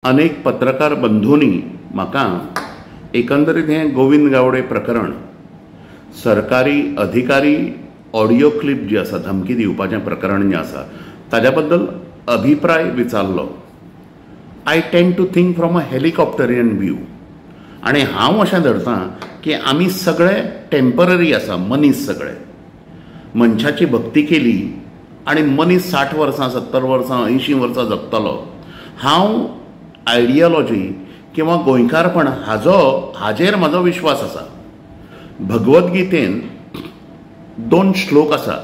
अनेक पत्रकार बंधूंनी म्हाका एकंदरीत हे गोविंद गावडे प्रकरण सरकारी अधिकारी ऑडियो क्लिप जी आसा धमकी दिवपाचें प्रकरण जें आसा ताज्या बद्दल अभिप्राय विचारलो. I tend to think from a helicopterian view आनी हांव अशें धरतां की आमी सगळे टेम्पररी आसा. मनीस सगळे मनशाची भक्ती केली आनी मनीस 60 वर्सां 70 वर्सां 80 वर्सां जगतलो. हांव आयडियोलॉजी किंवा गोंयकारपण हाजेर म्हजो विश्वास आसा. भगवद्गीतेन 2 श्लोक आसा.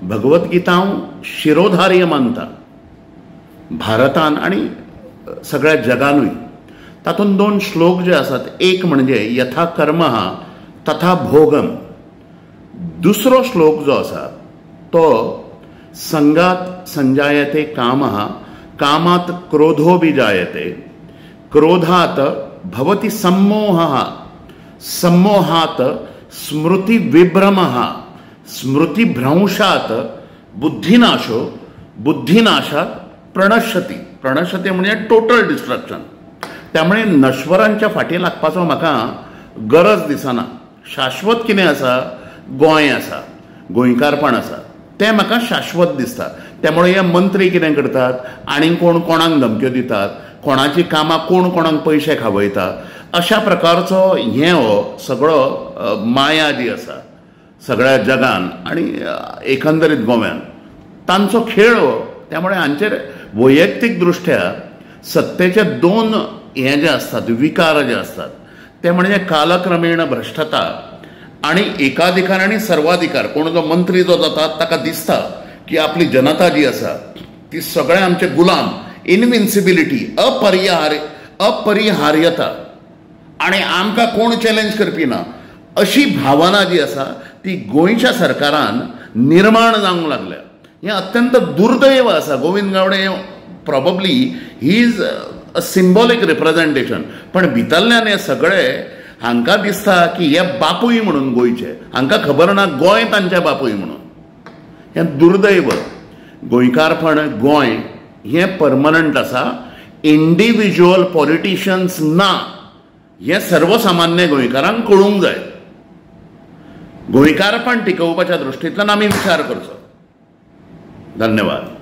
भगवद्गीता हांव शिरोधार्य मानता भारतान आनी सगळ्या जगानूय. तातूंत 2 श्लोक जे आसात, एक म्हणजे यथा कर्मः तथा भोगम. दुसरो श्लोक जो आसा तो संगात संजायते कामः कामात क्रोधो विजायते क्रोधात भवति सम्मोहः सम्मोहात स्मृति विभ्रमः स्मृति भ्रंशात बुद्धिनाशो बुद्धिनाशात प्रणश्यति. प्रणश्यति म्हणजे टोटल डिस्ट्रक्शन. त्यामुळे नश्वरांच्या फाटी लागपाचो म्हाका गरज दिसना. शाश्वत कितें आसा? गोंय आसा, गोंयकारपण आसा, तें म्हाका शाश्वत दिसता. त्यामुळे हे मंत्री कितें करतात आनी कोण कोणाक धमक्यो दितात, कोणाची कामां कोण कोणाक पयशे खावयता, अशा प्रकारचो हे हो सगळो माया जी आसा सगळ्या जगान आनी एकंदरीत गोव्यान तांचो खेळ हो. त्यामुळे हांचेर वैयक्तीक दृश्ट्या सत्तेचे 2 हे जे असतात विकार जे असतात ते म्हणजे कालक्रमेण भ्रष्टता आणि एकाधिकार आणि सर्वाधिकार. कोण जो मंत्री जो जाता ताका दिसता की आपली जनता जी आसा ती सगळे आमचे गुलाम, इनविन्सिबिलिटी, अपरिहार्यता आणि आमकां कोण चॅलेंज करपी ना, अशी भावना जी आसा ती गोंयच्या सरकारान निर्माण जावंक लागल्या. हें अत्यंत दुर्दैव आसा. Govind Gaude probably he is a symbolic representation. पण भितरल्यान हे सगळे हांकां दिसता की हे बापूय म्हणून गोंयचे, हांकां खबर ना गोंय तांचे बापूय म्हणून. हें दुर्दैव. गोंयकारपण गोंय हें परमनंट आसा. इंडिविज्युअल पॉलिटिशियन्स ना हें सर्वसामान्य गोंयकारांक कळूंक जाय. गोंयकारपण टिकोवपाच्या दृश्टींतल्यान आमी विचार करचो. धन्यवाद.